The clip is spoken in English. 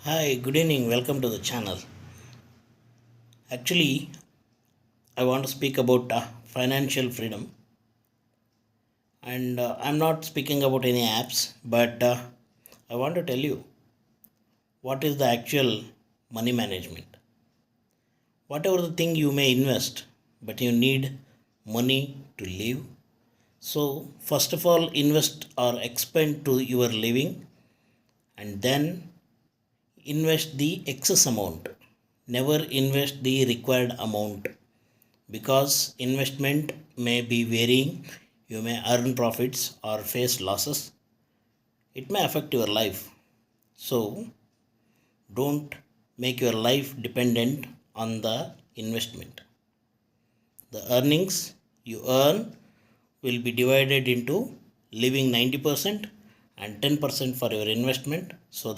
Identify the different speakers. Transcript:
Speaker 1: Hi, good evening. Welcome to the channel. Actually, I want to speak about financial freedom, and I'm not speaking about any apps, but I want to tell you what is the actual money management. Whatever the thing you may invest, but you need money to live. So, first of all, invest or expend to your living, and then invest the excess amount. Never invest the required amount because investment may be varying. You may earn profits or face losses. It may affect your life. So don't make your life dependent on the investment. The earnings you earn will be divided into living 90% and 10% for your investment, so